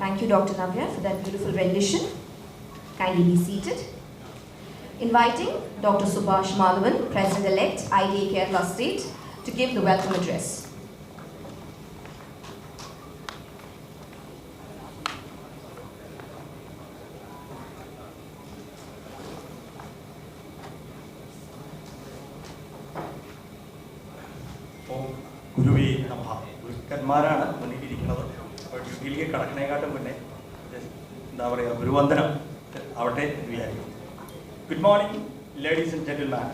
Thank you, Dr. Navya, for that beautiful rendition. Kindly be seated. Inviting Dr. Subhash Madhavan, President-elect, IDA Kerala State, to give the welcome address. Guruvi Namaha. Gurukkanmarana മുന്നിലിരിക്കുന്നത്. ഡ്യൂട്ടിയിലേക്ക് കടക്കണേക്കാട്ടും മുന്നേ എന്താ പറയുക ഒരു വന്ദനം ആവട്ടെ എന്ന് വിചാരിക്കും. Good morning, ladies and gentlemen.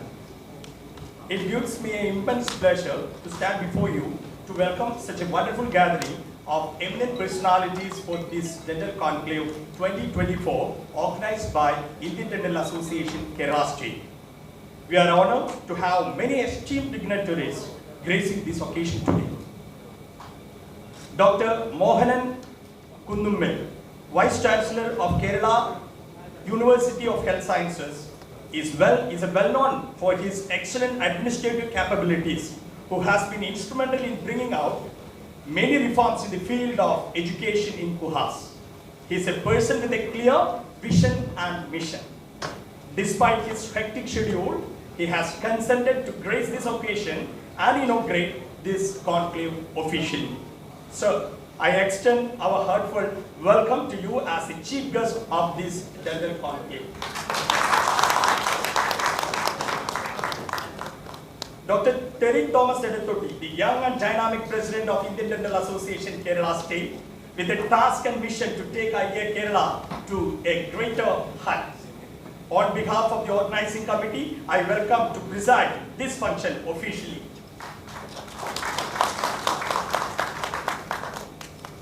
It gives me an immense pleasure to stand before you to welcome such a wonderful gathering of eminent personalities for this Dental Conclave 2024 organized by Indian Dental Association, Kerala State. We are honored to have many esteemed dignitaries gracing this occasion today. Dr. Mohanan Kundummel, Vice Chancellor of Kerala University of Health Sciences, is well-known for his excellent administrative capabilities, who has been instrumental in bringing out many reforms in the field of education in Kuhas. He is a person with a clear vision and mission. Despite his hectic schedule, he has consented to grace this occasion and inaugurate this conclave officially. Sir, I extend our heartfelt welcome to you as the chief guest of this dental conclave. Dr. Terry Thomas Edetoti, the young and dynamic president of Indian Dental Association, Kerala State, with a task and mission to take IDA Kerala to a greater height. On behalf of the organizing committee, I welcome to preside this function officially.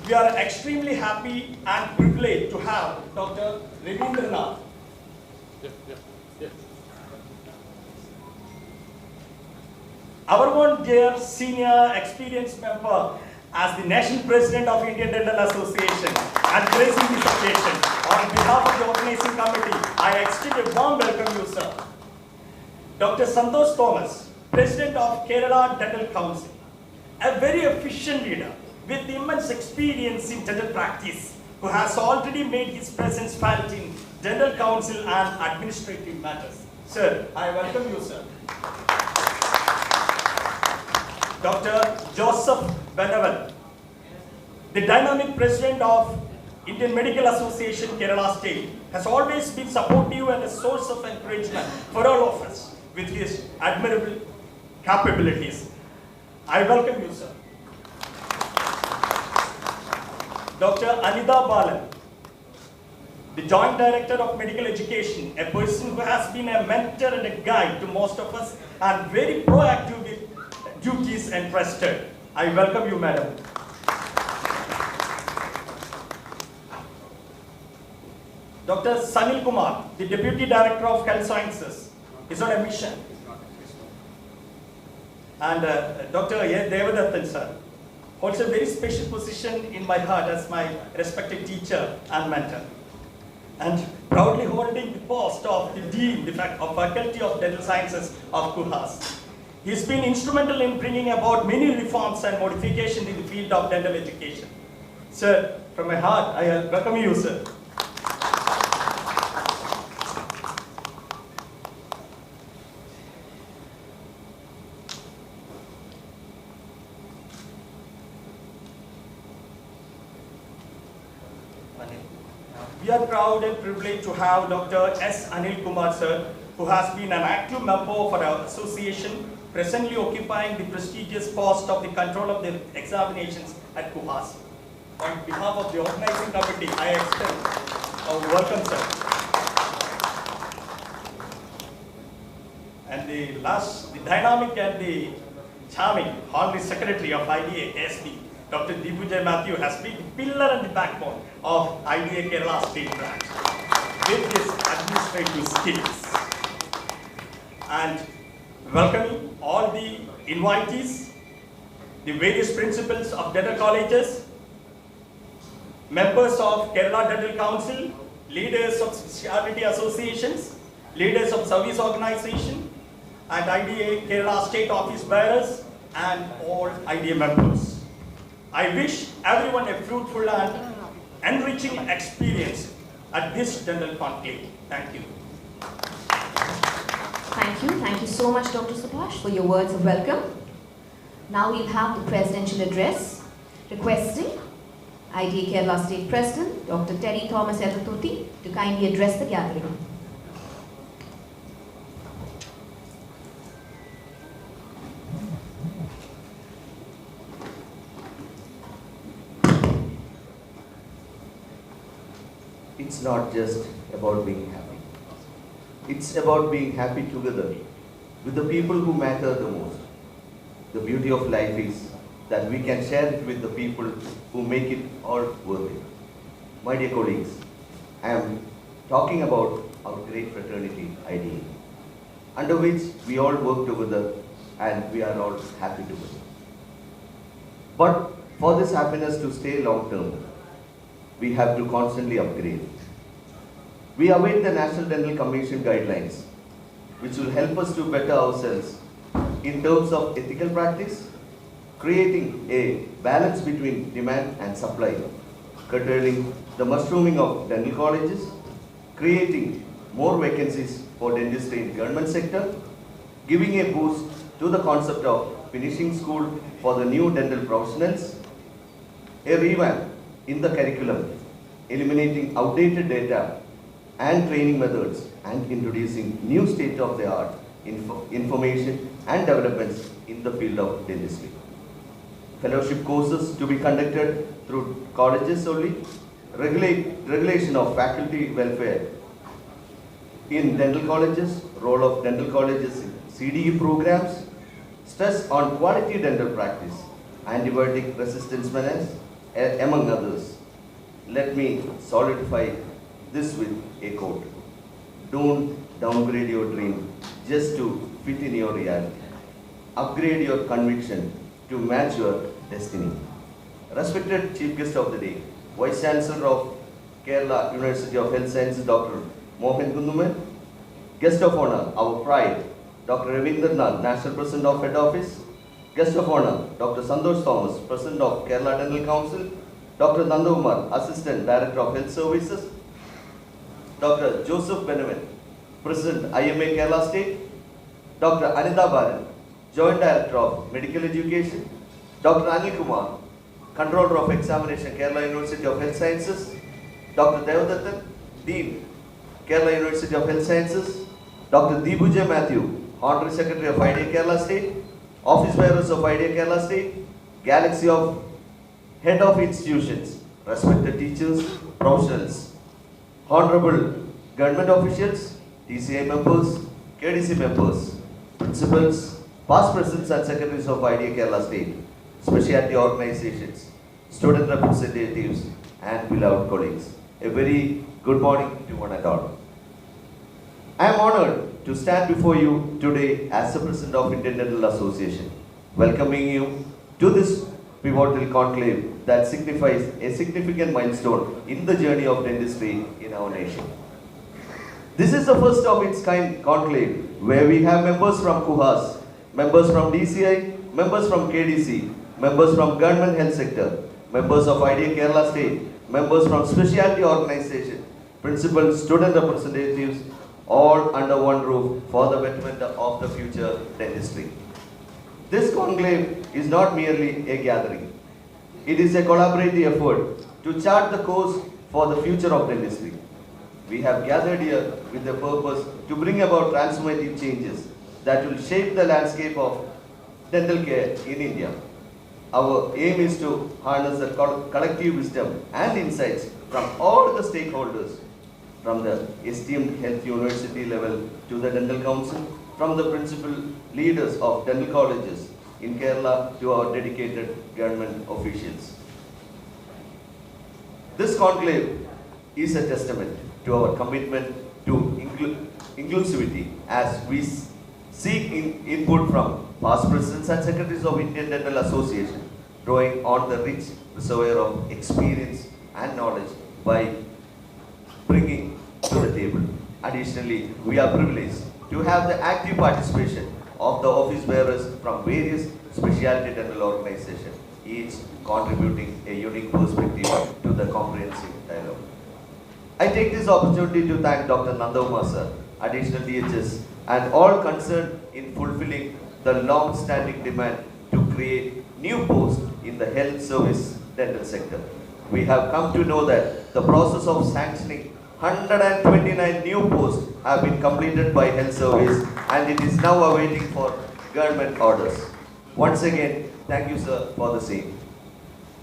We are extremely happy and privileged to have Dr. Ravindranath. Our own dear senior experienced member as the National President of Indian Dental Association and gracing this occasion. On behalf of the organizing committee, I extend a warm welcome to you, sir. Dr. Santosh Thomas, President of Kerala Dental Council, a very efficient leader with immense experience in dental practice, who has already made his presence felt in dental council and administrative matters. Sir, I welcome you, sir. Dr. Joseph Beneval, the dynamic president of Indian Medical Association, Kerala State, has always been supportive and a source of encouragement for all of us with his admirable capabilities. I welcome you, sir. Dr. Anida Balan, the Joint Director of Medical Education, a person who has been a mentor and a guide to most of us and very proactive with duties entrusted. I welcome you, madam. Dr. Sanil Kumar, the Deputy Director of Health Sciences, is on a mission. And Dr. Devadathan, sir, holds a very special position in my heart as my respected teacher and mentor, and proudly holding the post of the Dean of Faculty of Dental Sciences of Kuhas. He's been instrumental in bringing about many reforms and modifications in the field of dental education. Sir, from my heart, I welcome you, sir. We are proud and privileged to have Dr. S. Anil Kumar, sir, who has been an active member of our association, presently occupying the prestigious post of the control of the examinations at Kuhas. On behalf of the organizing committee, I extend a welcome, sir. And the dynamic and the charming Honorary Secretary of IDA KSB, Dr. Vijay Matthew, has been the pillar and the backbone of IDA Kerala State branch with his administrative skills. and welcoming all the invitees, the various principals of dental colleges, members of Kerala Dental Council, leaders of specialty associations, leaders of service organization, and IDA Kerala state office bearers, and all IDA members. I wish everyone a fruitful and enriching experience at this dental conclave. Thank you. Thank you so much, Dr. Subhash, for your words of welcome. Now we'll have the presidential address, requesting IDA Kerala State President, Dr. Terry Thomas Edathuthi, to kindly address the gathering. It's not just about being happy. It's about being happy together with the people who matter the most. The beauty of life is that we can share it with the people who make it all worth it. My dear colleagues, I am talking about our great fraternity IDA, under which we all work together and we are all happy together. But for this happiness to stay long term, we have to constantly upgrade. We await the National Dental Commission guidelines, which will help us to better ourselves in terms of ethical practice, creating a balance between demand and supply, curtailing the mushrooming of dental colleges, creating more vacancies for dentistry in government sector, giving a boost to the concept of finishing school for the new dental professionals, a revamp in the curriculum, eliminating outdated data and training methods, and introducing new state-of-the-art information and developments in the field of dentistry. Fellowship courses to be conducted through colleges only, regulation of faculty welfare in dental colleges, role of dental colleges in CDE programs, stress on quality dental practice, antibiotic resistance menace, among others. Let me solidify this with a quote. Don't downgrade your dream just to fit in your reality. Upgrade your conviction to match your destiny. Respected Chief Guest of the Day, Vice Chancellor of Kerala University of Health Sciences, Dr. Mohan Kunduman. Guest of Honor, our pride, Dr. Ravindranath, National President of Head Office. Guest of Honor, Dr. Santosh Thomas, President of Kerala Dental Council. Dr. Nandakumar, Assistant Director of Health Services. Dr. Joseph Beneven, President IMA Kerala State. Dr. Anita Baran, Joint Director of Medical Education. Dr. Anil Kumar, Controller of Examination, Kerala University of Health Sciences. Dr. Devadathan, Dean, Kerala University of Health Sciences. Dr. Dibujay Matthew, Honorary Secretary of IDA Kerala State. Office Bearers of IDA Kerala State. Galaxy of Head of Institutions, respected teachers, professionals, Honorable Government officials, TCI members, KDC members, principals, past presidents and secretaries of IDA Kerala State, specialty organizations, student representatives, and beloved colleagues. A very good morning to one and all. I am honored to stand before you today as the President of Indian Dental Association, welcoming you to this pivotal conclave that signifies a significant milestone in the journey of dentistry in our nation. This is the first of its kind conclave where we have members from KUHAS, members from DCI, members from KDC, members from government health sector, members of IDA Kerala State, members from specialty organization, principals, student representatives, all under one roof for the betterment of the future dentistry. This conclave is not merely a gathering. It is a collaborative effort to chart the course for the future of dentistry. We have gathered here with the purpose to bring about transformative changes that will shape the landscape of dental care in India. Our aim is to harness the collective wisdom and insights from all the stakeholders, from the esteemed health university level to the dental council, from the principal leaders of dental colleges in Kerala to our dedicated government officials. This conclave is a testament to our commitment to inclusivity as we seek input from past presidents and secretaries of Indian Dental Association, drawing on the rich reservoir of experience and knowledge by bringing to the table. Additionally, we are privileged to have the active participation of the office bearers from various specialty dental organizations, each contributing a unique perspective to the comprehensive dialogue. I take this opportunity to thank Dr. Nandamar sir, additional DHS, and all concerned in fulfilling the long-standing demand to create new posts in the health service dental sector. We have come to know that the process of sanctioning 129 new posts have been completed by health service, and it is now awaiting for government orders. Once again, thank you sir for the same.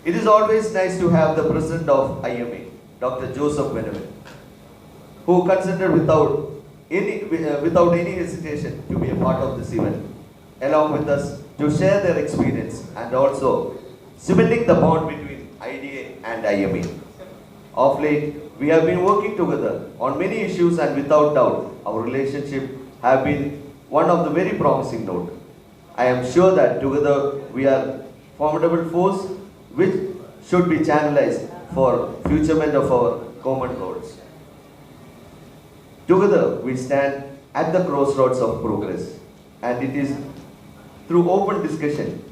It is always nice to have the president of IMA, Dr. Joseph Benjamin, who consented without any hesitation to be a part of this event, along with us to share their experience and also cementing the bond between IDA and IMA. Of late, we have been working together on many issues, and without doubt, our relationship have been one of the very promising note. I am sure that together we are formidable force which should be channelized for futurement of our common goals. Together we stand at the crossroads of progress, and it is through open discussion,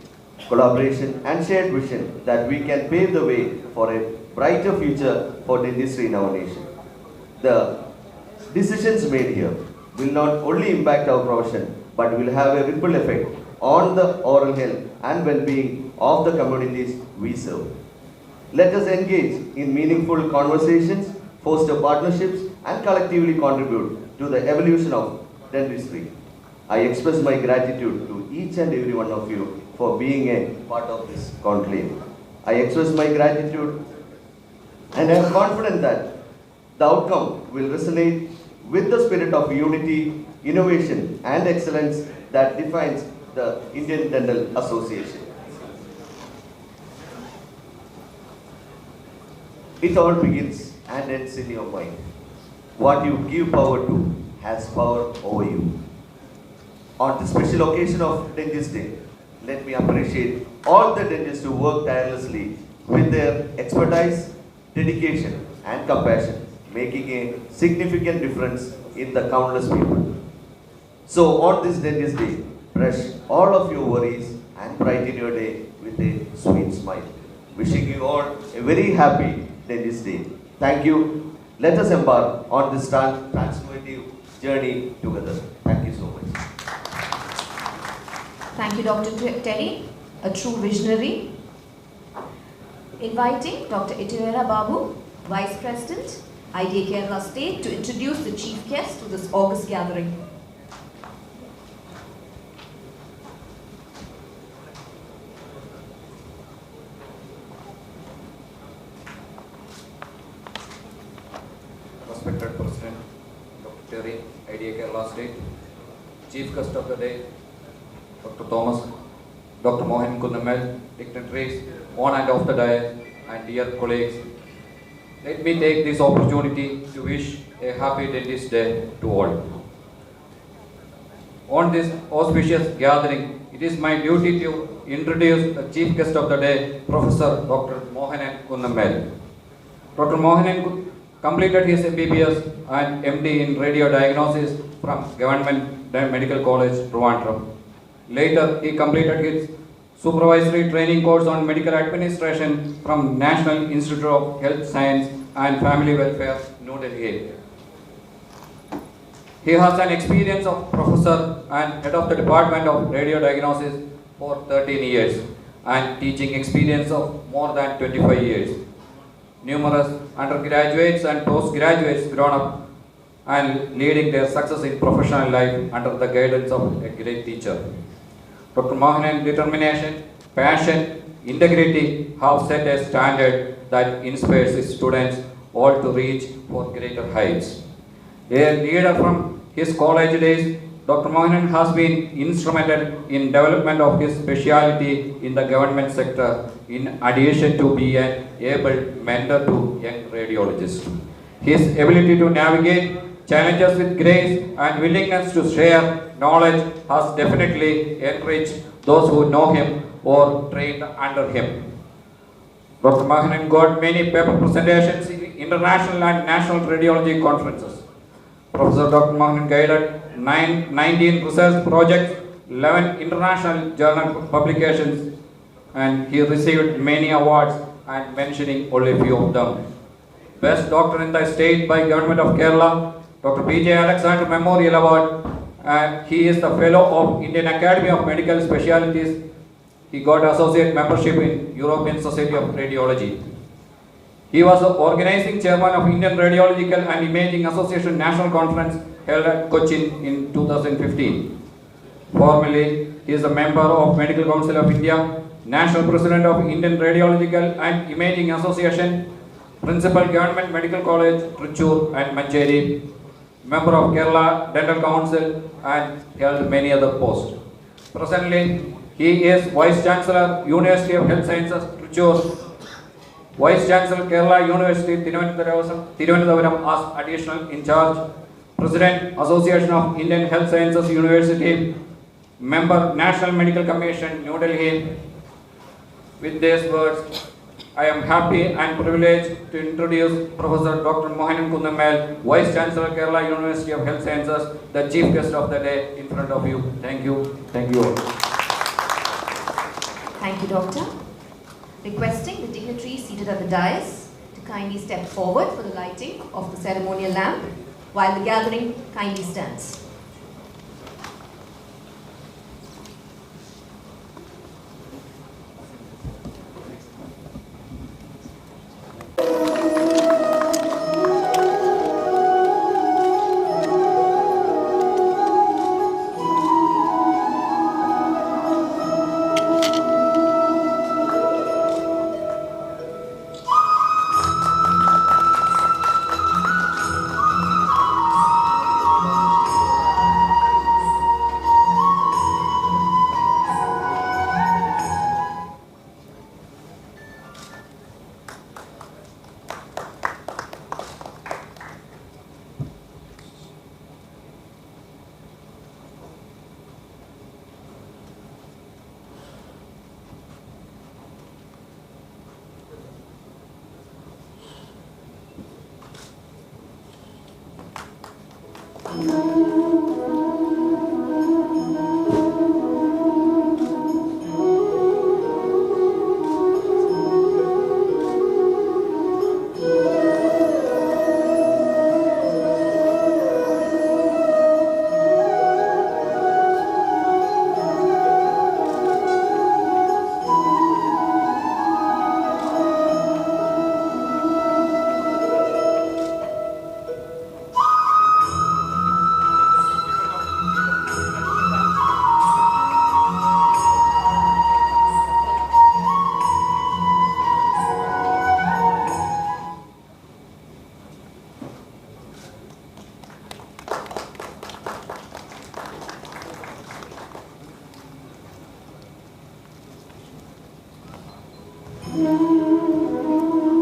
collaboration and shared vision that we can pave the way for a brighter future for dentistry in our nation. The decisions made here will not only impact our profession, but will have a ripple effect on the oral health and well-being of the communities we serve. Let us engage in meaningful conversations, foster partnerships, and collectively contribute to the evolution of dentistry. I express my gratitude to each and every one of you for being a part of this conclave. I express my gratitude, and I am confident that the outcome will resonate with the spirit of unity, innovation, and excellence that defines the Indian Dental Association. It all begins and ends in your mind. What you give power to has power over you. On this special occasion of Dentist Day, let me appreciate all the dentists who work tirelessly with their expertise, dedication, and compassion, making a significant difference in the countless people. So on this Dentist Day, brush all of your worries and brighten your day with a sweet smile. Wishing you all a very happy Dentist Day. Thank you. Let us embark on this transformative journey together. Thank you so much. Thank you, Dr. Terry, a true visionary. Inviting Dr. Ituyera Babu, Vice President, IDA Kerala State, to introduce the chief guest to this August gathering. Respected President, Dr. Terry, IDA Kerala State, Chief Guest of the Day, Dr. Thomas, Dr. Mohan Kundamal, dignitaries on and off the dais, and dear colleagues, let me take this opportunity to wish a happy Dentist Day to all. On this auspicious gathering, it is my duty to introduce the Chief Guest of the Day, Professor Dr. Mohan Kundamal. Dr. Mohan completed his MBBS and MD in radio diagnosis from Government Medical College, Trivandrum. Later, he completed his supervisory training course on medical administration from National Institute of Health Science and Family Welfare, New Delhi. He has an experience of professor and head of the Department of Radio Diagnosis for 13 years and teaching experience of more than 25 years. Numerous undergraduates and postgraduates grown up and leading their success in professional life under the guidance of a great teacher. Dr. Mohan's determination, passion, integrity have set a standard that inspires his students all to reach for greater heights. A leader from his college days, Dr. Mohan has been instrumental in development of his specialty in the government sector, in addition to being an able mentor to young radiologists. His ability to navigate challenges with grace and willingness to share knowledge has definitely enriched those who know him or trained under him. Dr. Mohanan got many paper presentations in international and national radiology conferences. Professor Dr. Mohanan guided 19 research projects, 11 international journal publications, and he received many awards, and mentioning only a few of them. Best Doctor in the State by Government of Kerala, Dr. Vijay Alexander Memorial Award, and he is the Fellow of Indian Academy of Medical Specialties. He got associate membership in European Society of Radiology. He was the organizing chairman of Indian Radiological and Imaging Association National Conference held at Cochin in 2015. Formerly, he is a member of Medical Council of India, National President of Indian Radiological and Imaging Association, Principal Government Medical College, Trichur and Mancheri, member of Kerala Dental Council, and held many other posts. Presently, he is Vice Chancellor, University of Health Sciences, Trichur, Vice Chancellor, Kerala University, Thiruvananthapuram as additional in charge, President, Association of Indian Health Sciences University, member, National Medical Commission, New Delhi. With these words, I am happy and privileged to introduce Professor Dr. Mohanan Kundammel, Vice Chancellor, Kerala University of Health Sciences, the chief guest of the day in front of you. Thank you. Thank you all. Thank you, Doctor. Requesting the dignitaries seated at the dais to kindly step forward for the lighting of the ceremonial lamp while the gathering kindly stands.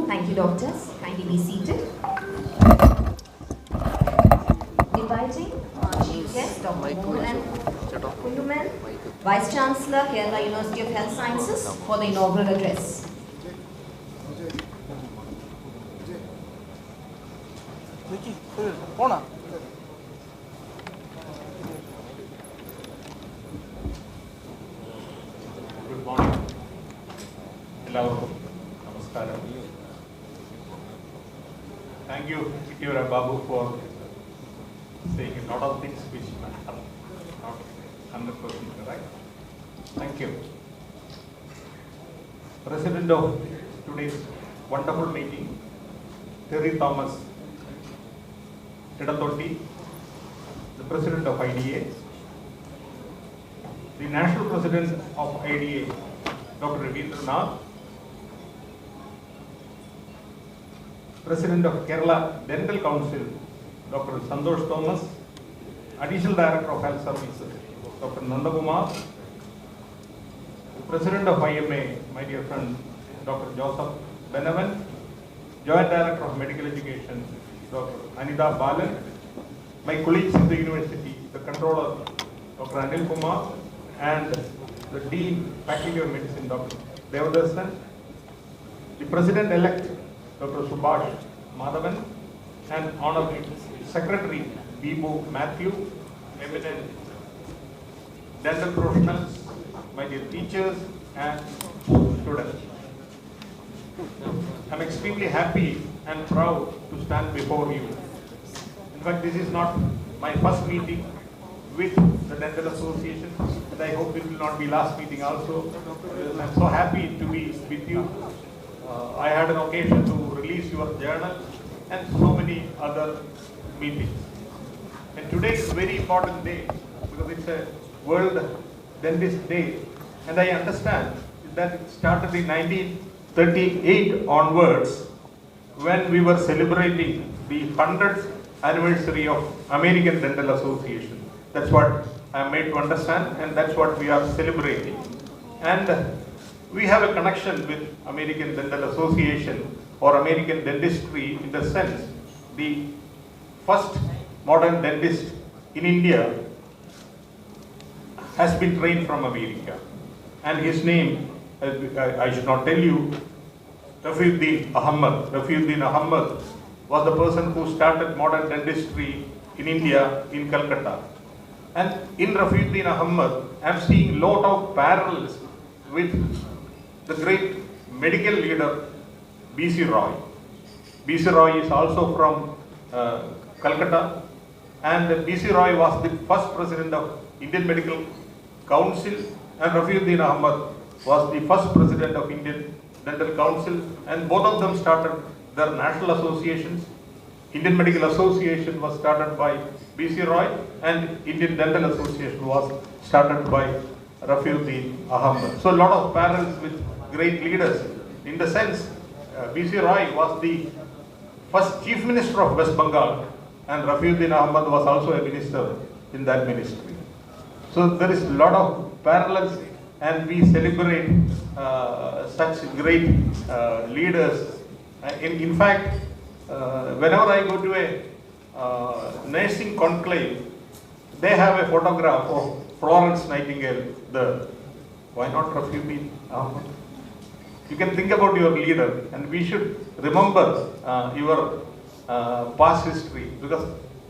Thank you, doctors. Kindly be seated. Inviting our chief guest, Dr. Mohanan Kundammel, Vice Chancellor, Kerala University of Health Sciences, for the inaugural address. Good morning. Hello. Namaskaram. Thank you, Vijay Babu, for saying a lot of things which are not 100% correct. Thank you. President of today's wonderful meeting, Terry Thomas Tedatoti, the President of IDA, the National President of IDA, Dr. Ravindranath, President of Kerala Dental Council, Dr. Santosh Thomas, Additional Director of Health Services, Dr. Nandakumar, the President of IMA, my dear friend, Dr. Joseph Benevan, Joint Director of Medical Education, Dr. Anita Balan, my colleagues in the university, the controller, Dr. Anil Kumar, and the Dean, Faculty of Medicine, Dr. Devadasan, the President-elect, Dr. Subhash Madhavan, and Honorable Secretary, Bibu Matthew, eminent dental professionals, my dear teachers and students. I'm extremely happy and proud to stand before you. In fact, this is not my first meeting with the Dental Association, and I hope it will not be last meeting also. I'm so happy to be with you. I had an occasion to release your journal and so many other meetings. And today is a very important day because it's a World Dentist Day, and I understand that it started in 1938 onwards when we were celebrating the 100th anniversary of American Dental Association. That's what I am made to understand, and that's what we are celebrating. And we have a connection with American Dental Association or American dentistry in the sense the first modern dentist in India has been trained from America, and his name, I should not tell you, Rafiuddin Ahmad. Rafiuddin Ahmad was the person who started modern dentistry in India, in Calcutta. And in Rafiuddin Ahmad, I am seeing lot of parallels with the great medical leader B.C. Roy. B.C. Roy is also from Calcutta, and B.C. Roy was the first president of Indian Medical Council, and Rafiuddin Ahmad was the first president of Indian Dental Council, and both of them started their national associations. Indian Medical Association was started by B.C. Roy, and Indian Dental Association was started by Rafiuddin Ahmad. So a lot of parallels with great leaders. In the sense, B.C. Roy was the first Chief Minister of West Bengal, and Rafiuddin Ahmad was also a minister in that ministry. So there is a lot of parallels, and we celebrate such great leaders. In fact, whenever I go to a nursing conclave, they have a photograph of Florence Nightingale there. Why not Rafiuddin Ahmad? You can think about your leader, and we should remember your past history, because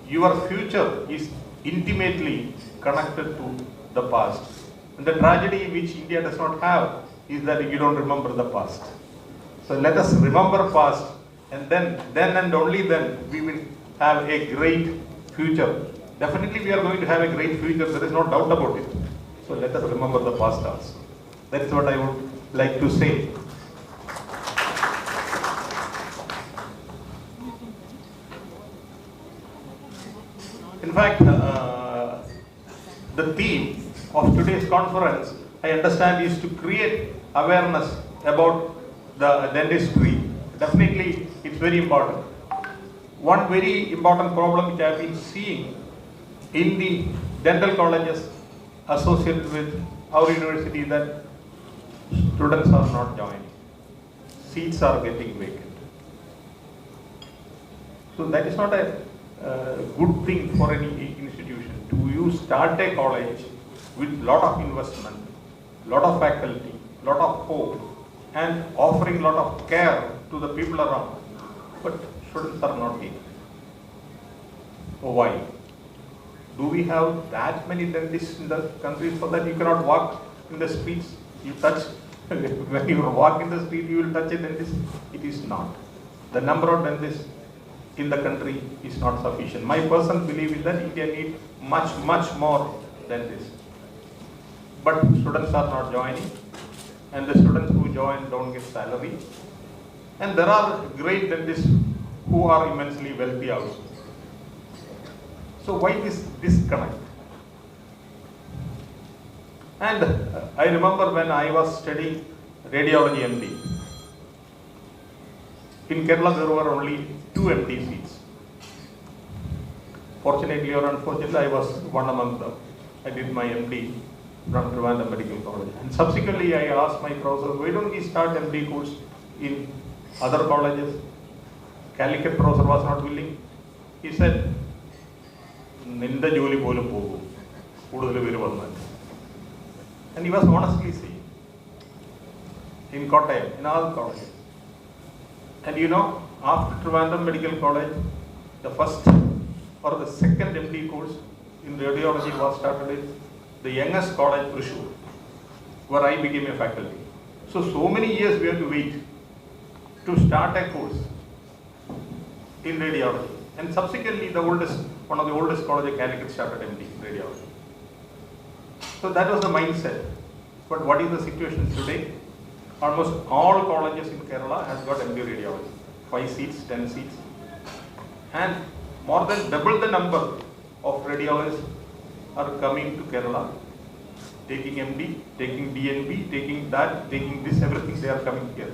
your future is intimately connected to the past. And the tragedy which India does not have is that you don't remember the past. So let us remember past, and then and only then we will have a great future. Definitely we are going to have a great future, there is no doubt about it. So let us remember the past also. That is what I would like to say. In fact, the theme of today's conference, I understand, is to create awareness about the dentistry. Definitely, it's very important. One very important problem which I have been seeing in the dental colleges associated with our university is that students are not joining. Seats are getting vacant. So that is not a good thing for any institution. You start a college with lot of investment, lot of faculty, lot of hope, and offering lot of care to the people around, but students are not taken. Why? Do we have that many dentists in the country so that you cannot walk in the streets? You touch, when you walk in the street, you will touch a dentist? It is not. The number of dentists in the country is not sufficient. My personal belief is that India needs much more dentists. But students are not joining, and the students who join don't get salary. And there are great dentists who are immensely wealthy also. So why this disconnect? And I remember when I was studying radiology MD, in Kerala there were only 2 MD seats. Fortunately or unfortunately, I was one among them. I did my MD from Trivandrum Medical College. And subsequently, I asked my professor, why don't we start MD course in other colleges? Calicut professor was not willing. He said, നിന്റെ ജോലി പോലും പോകും കൂടുതൽ പേര് വന്നാൽ. And he was honestly saying in Kottayam, in our college. And you know, after Trivandrum Medical College, the first or the second MD course in radiology was started in the youngest college, Thrissur, where I became a faculty. So many years we had to wait to start a course in radiology. And subsequently, one of the oldest colleges, Calicut, started MD radiology. So that was the mindset. But what is the situation today? Almost all colleges in Kerala has got MD radiology. 5 seats, 10 seats. And more than double the number of radiologists are coming to Kerala, taking MD, taking DNB, taking that, taking this, everything they are coming here.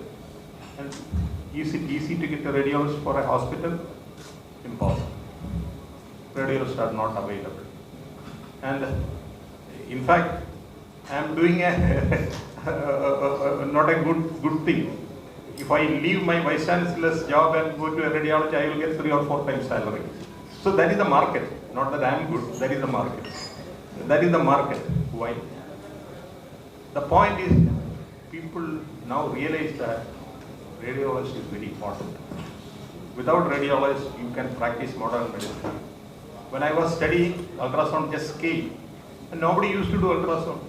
And is it easy to get a radiologist for a hospital? Impossible. Radiologists are not available. And in fact, I am doing not a good thing. If I leave my vice chancellor's job and go to a radiology, I will get 3 or 4 times salary. So that is the market. Not that I am good. That is the market. That is the market. Why? The point is, people now realize that radiology is very important. Without radiologists, you can practice modern medicine. When I was studying, ultrasound just came. And nobody used to do ultrasound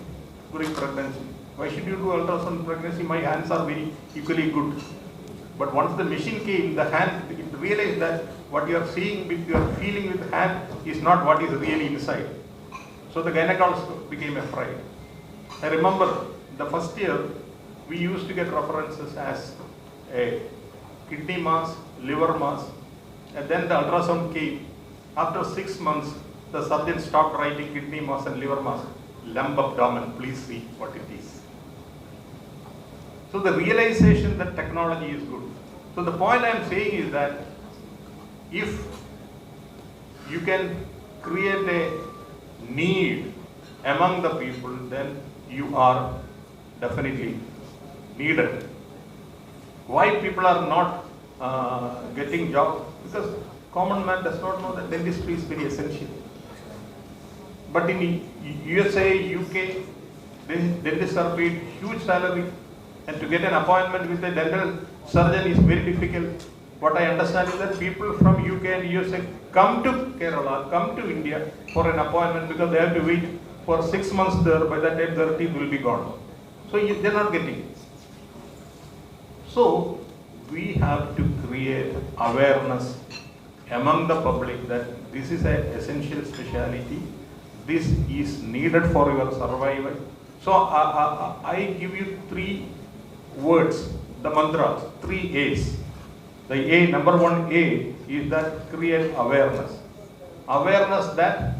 during pregnancy. Why should you do ultrasound in pregnancy? My hands are very equally good. But once the machine came, the hand, it realized that what you are seeing with your feeling with the hand is not what is really inside. So the gynecologist became afraid. I remember the first year, we used to get references as a kidney mass, liver mass, and then the ultrasound came. After 6 months, the surgeon stopped writing kidney mass and liver mass. Lump abdomen, please see what it is. So the realization that technology is good. So the point I am saying is that if you can create a need among the people, then you are definitely needed. Why people are not getting jobs? Because common man does not know that dentistry is very essential. But in USA, UK, dentists are paid huge salary, and to get an appointment with a dental surgeon is very difficult. What I understand is that people from UK and USA come to Kerala, come to India for an appointment because they have to wait for 6 months there. By that time, their teeth will be gone. So they are not getting it. So we have to create awareness among the public that this is an essential specialty. This is needed for your survival. So I give you 3 words, the mantras, 3 A's. The A, number 1 A is that create awareness. Awareness that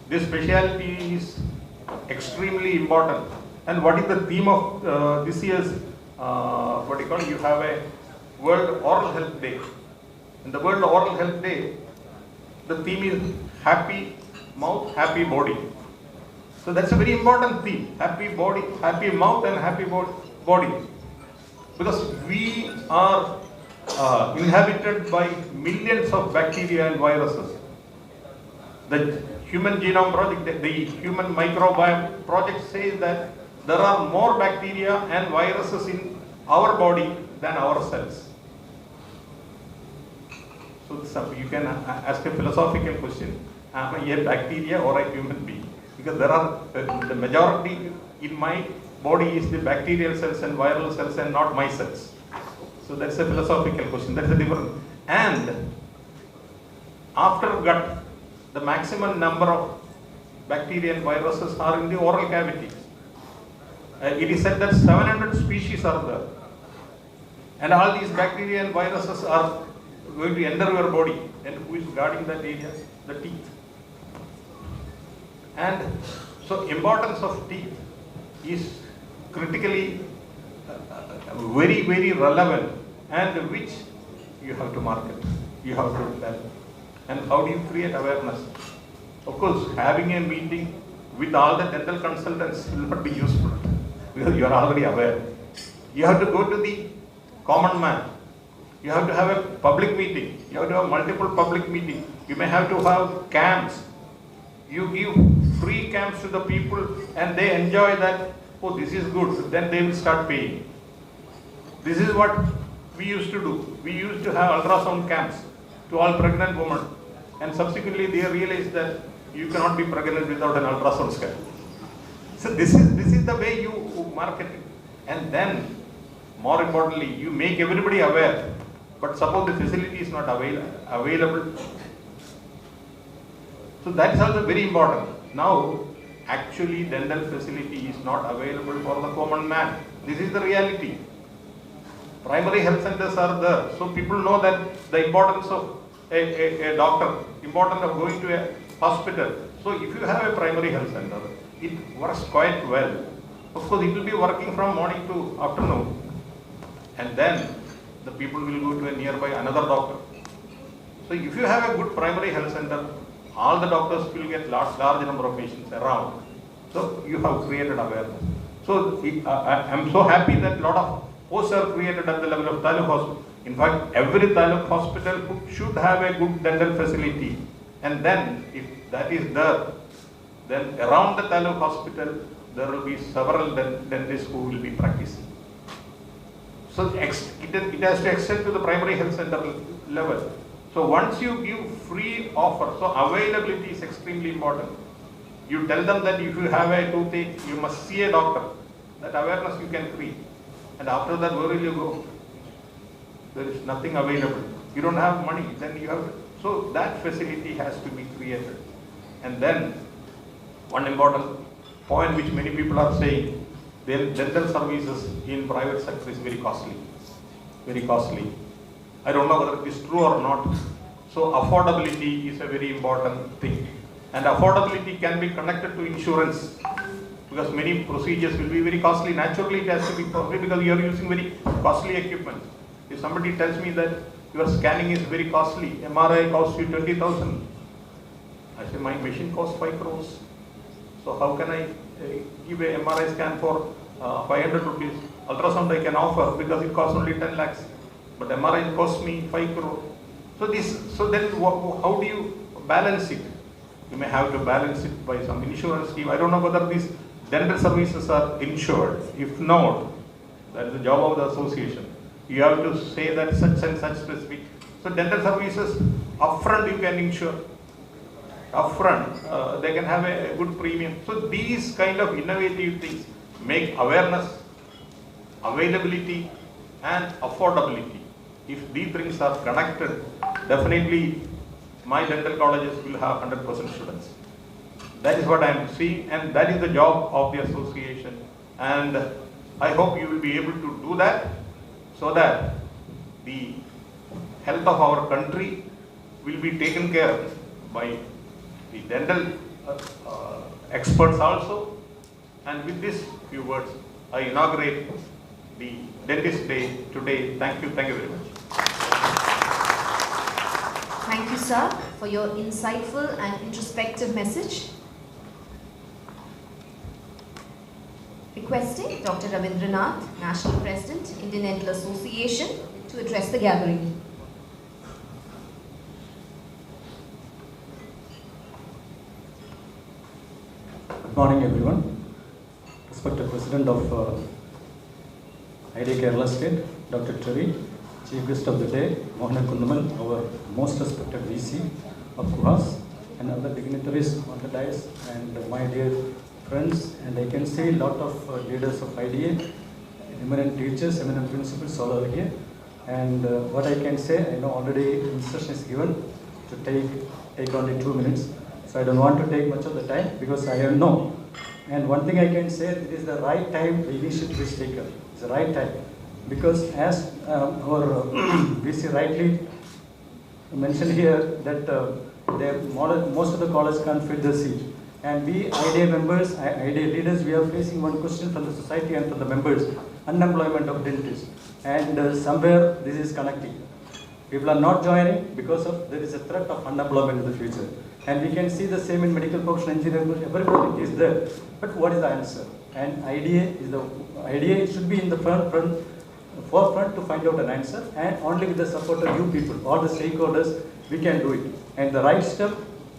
this specialty is extremely important. And what is the theme of this year's, you have a World Oral Health Day. In the World Oral Health Day, the theme is happy mouth, happy body. So that's a very important theme. Happy body, happy mouth and happy body. Because we are inhabited by millions of bacteria and viruses. The Human Genome Project, the Human Microbiome Project says that there are more bacteria and viruses in our body than our cells. So you can ask a philosophical question. Am I a bacteria or a human being? Because there are, the majority in my body is the bacterial cells and viral cells and not my cells. So that's a philosophical question. That's a different. And after gut, the maximum number of bacteria and viruses are in the oral cavity. It is said that 700 species are there. And all these bacteria and viruses are going to enter your body. And who is guarding that area? The teeth. And so importance of teeth is critically very, very relevant, and which you have to market, you have to tell. And how do you create awareness? Of course, having a meeting with all the dental consultants will not be useful because you are already aware. You have to go to the common man. You have to have a public meeting. You have to have multiple public meetings. You may have to have camps You give free camps to the people and they enjoy that, oh, this is good, then they will start paying. This is what we used to do. We used to have ultrasound camps to all pregnant women, and subsequently they realized that you cannot be pregnant without an ultrasound scan. So this is the way you market it. And then, more importantly, you make everybody aware. But suppose the facility is not available. So that is also very important. Now, actually dental facility is not available for the common man. This is the reality. Primary health centers are there. So people know that the importance of a doctor, importance of going to a hospital. So if you have a primary health center, it works quite well. Of course, it will be working from morning to afternoon. And then the people will go to a nearby another doctor. So if you have a good primary health center, all the doctors will get large number of patients around. So you have created awareness. So I am so happy that a lot of posts are created at the level of Taluk hospital. In fact, every Taluk hospital should have a good dental facility. And then if that is there, then around the Taluk hospital, there will be several dentists who will be practicing. So it has to extend to the primary health center level. So once you give free offer, so availability is extremely important. You tell them that if you have a toothache, you must see a doctor. That awareness you can create. And after that, where will you go? There is nothing available. You don't have money, then you have to. So that facility has to be created. And then one important point which many people are saying, dental services in private sector is very costly. Very costly. I don't know whether it is true or not. So affordability is a very important thing. And affordability can be connected to insurance, because many procedures will be very costly. Naturally, it has to be costly because you are using very costly equipment. If somebody tells me that your scanning is very costly, MRI costs you 20,000, I say my machine costs 5 crores. So how can I give a MRI scan for 500 rupees? Ultrasound I can offer because it costs only 10 lakhs. But MRI costs me 5 crores. So then how do you balance it? You may have to balance it by some insurance scheme. I don't know whether these dental services are insured. If not, that is the job of the association. You have to say that such and such specific. So dental services, upfront you can insure. Upfront, they can have a good premium. So these kind of innovative things make awareness, availability and affordability. If these things are connected, definitely my dental colleges will have 100% students. That is what I am seeing, and that is the job of the association. And I hope you will be able to do that so that the health of our country will be taken care of by the dental experts also. And with this few words, I inaugurate the Dentist Day today. Thank you very much. Thank you, sir, for your insightful and introspective message. Requesting Dr. Ravindranath, National President, Indian Dental Association, to address the gathering. Good morning, everyone. Respected President of IDA Kerala State, Dr. Trevi, Chief Guest of the Day, Mohan Kundamal, our most respected VC of KUHAS, and other dignitaries on the dais, and my dear friends, and I can see a lot of leaders of IDA, eminent teachers, eminent principals all over here. And what I can say, I know already instruction is given to take only 2 minutes. So I don't want to take much of the time because I don't know. And one thing I can say, it is the right time the initiative is taken. It's the right time. Because as our VC rightly mentioned here, that most of the colleges can't fill the seat. And we IDA members, IDA leaders, we are facing one question from the society and from the members, unemployment of dentists. And somewhere this is connecting. People are not joining because of there is a threat of unemployment in the future. And we can see the same in medical profession, engineering, everybody is there. But what is the answer? And IDA should be in the forefront to find out an answer, and only with the support of you people, all the stakeholders, we can do it. And the right step